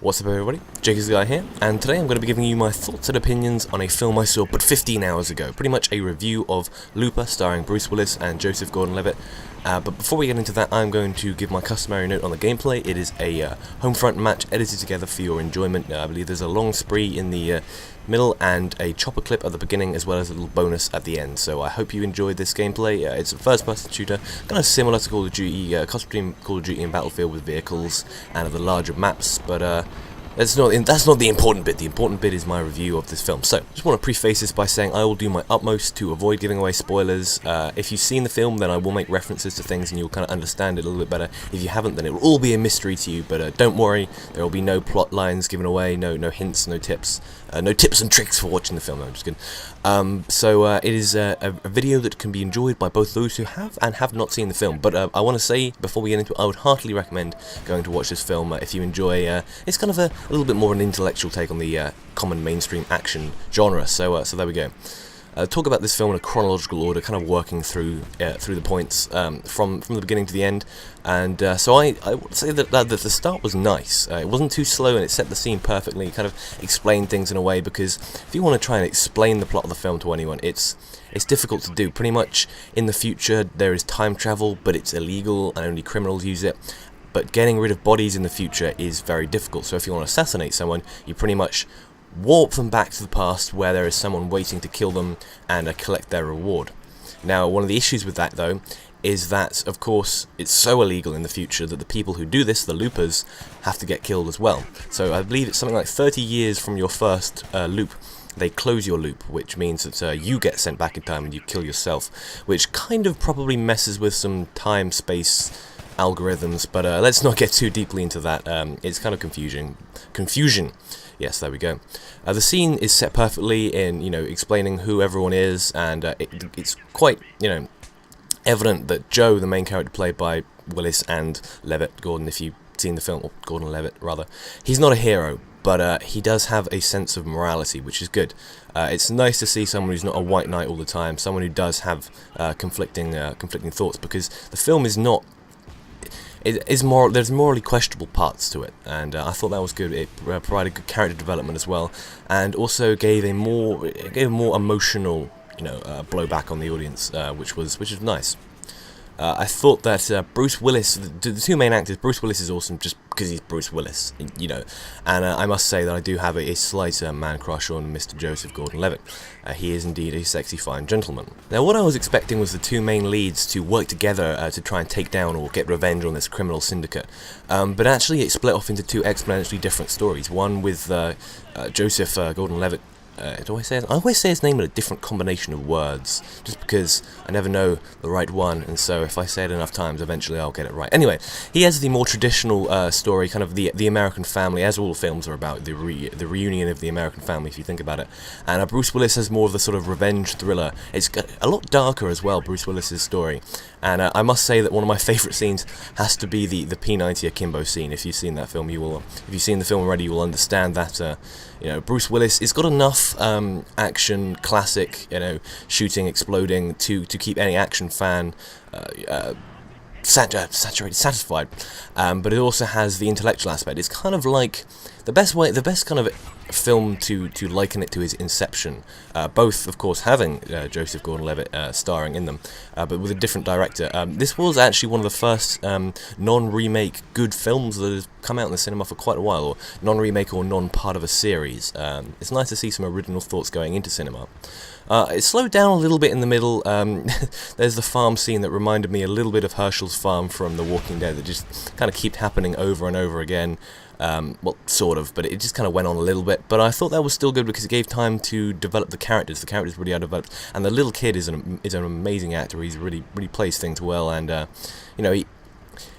What's up everybody, Jake is the guy here, and today I'm going to be giving you my thoughts and opinions on a film I saw but 15 hours ago. Pretty much a review of Looper starring Bruce Willis and Joseph Gordon-Levitt. But before we get into that, I'm going to give my customary note on the gameplay. It is a home front match edited together for your enjoyment. I believe there's a long spree in the middle and a chopper clip at the beginning, as well as a little bonus at the end. So I hope you enjoyed this gameplay. It's a first-person shooter, kind of similar to Call of Duty, cross between Call of Duty and Battlefield with vehicles and the larger maps, but that's not the important bit. The important bit is my review of this film. So, I just want to preface this by saying I will do my utmost to avoid giving away spoilers. If you've seen the film, then I will make references to things and you'll kind of understand it a little bit better. If you haven't, then it will all be a mystery to you, but don't worry, there will be no plot lines given away, no hints, no tips. No tips and tricks for watching the film. No, I'm just kidding. It is a video that can be enjoyed by both those who have and have not seen the film. But I want to say, before we get into it, I would heartily recommend going to watch this film if you enjoy. It's kind of a little bit more of an intellectual take on the common mainstream action genre. So there we go. Talk about this film in a chronological order, kind of working through the points from the beginning to the end. And so I would say that the start was nice. It wasn't too slow, and it set the scene perfectly. It kind of explained things in a way, because if you want to try and explain the plot of the film to anyone, it's difficult to do. Pretty much in the future there is time travel, but it's illegal and only criminals use it. But getting rid of bodies in the future is very difficult. So if you want to assassinate someone, you pretty much warp them back to the past where there is someone waiting to kill them and collect their reward. Now, one of the issues with that, though, is that, of course, it's so illegal in the future that the people who do this, the loopers, have to get killed as well. So I believe it's something like 30 years from your first loop, they close your loop, which means that you get sent back in time and you kill yourself, which kind of probably messes with some time-space algorithms, but let's not get too deeply into that. It's kind of confusion. Yes, there we go. The scene is set perfectly in, explaining who everyone is, and it's quite, evident that Joe, the main character played by Willis and Levitt, Gordon, if you've seen the film, or Gordon-Levitt, rather, he's not a hero, but he does have a sense of morality, which is good. It's nice to see someone who's not a white knight all the time, someone who does have conflicting thoughts, because the film is not... There's morally questionable parts to it, and I thought that was good. It provided good character development as well, and also gave a more emotional, blowback on the audience, which was nice. I thought that Bruce Willis, the two main actors, Bruce Willis is awesome just because he's Bruce Willis, and I must say that I do have a slight man crush on Mr. Joseph Gordon-Levitt. He is indeed a sexy, fine gentleman. Now, what I was expecting was the two main leads to work together to try and take down or get revenge on this criminal syndicate, but actually it split off into two exponentially different stories. One with Joseph Gordon-Levitt. I always say his name in a different combination of words, just because I never know the right one, and so if I say it enough times, eventually I'll get it right. Anyway, he has the more traditional story, kind of the American family, as all films are about, the reunion of the American family, if you think about it. And Bruce Willis has more of the sort of revenge thriller. It's a lot darker as well, Bruce Willis's story. And I must say that one of my favourite scenes has to be the P90 Akimbo scene. If you've seen that film, if you've seen the film already, you will understand that. Bruce Willis, it's got enough action, classic, shooting, exploding to keep any action fan satisfied, but it also has the intellectual aspect. It's kind of like the best kind of film to liken it to is Inception, both of course having Joseph Gordon-Levitt starring in them, but with a different director. This was actually one of the first non-remake good films that has come out in the cinema for quite a while, or non-remake or non-part of a series. It's nice to see some original thoughts going into cinema. It slowed down a little bit in the middle. There's the farm scene that reminded me a little bit of Herschel's farm from The Walking Dead, that just kind of kept happening over and over again. Well, sort of, but it just kind of went on a little bit. But I thought that was still good because it gave time to develop the characters. The characters really are developed, and the little kid is an amazing actor. He's really plays things well, and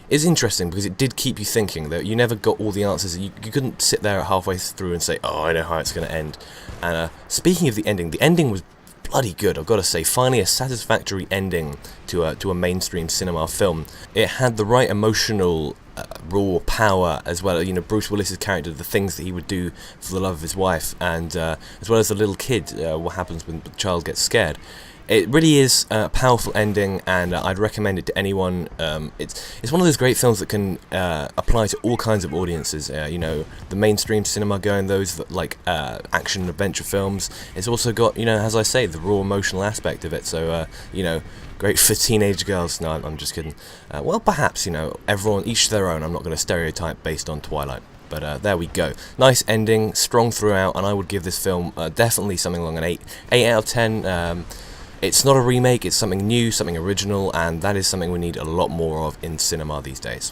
it's interesting because it did keep you thinking, that you never got all the answers. You couldn't sit there halfway through and say, "Oh, I know how it's going to end." And speaking of the ending was bloody good, I've got to say. Finally, a satisfactory ending to a mainstream cinema film. It had the right emotional raw power as well. Bruce Willis's character, the things that he would do for the love of his wife, and as well as the little kid, what happens when the child gets scared. it really is a powerful ending, and I'd recommend it to anyone. It's one of those great films that can apply to all kinds of audiences. You know, the mainstream cinema going, those that like action and adventure films. It's also got, you know, as I say, the raw emotional aspect of it. So you know, great for teenage girls. No, I'm just kidding. Well, perhaps, you know, everyone, each their own. I'm not going to stereotype based on Twilight. But there we go. Nice ending, strong throughout, and I would give this film definitely something along an 8 out of 10. It's not a remake, it's something new, something original, and that is something we need a lot more of in cinema these days.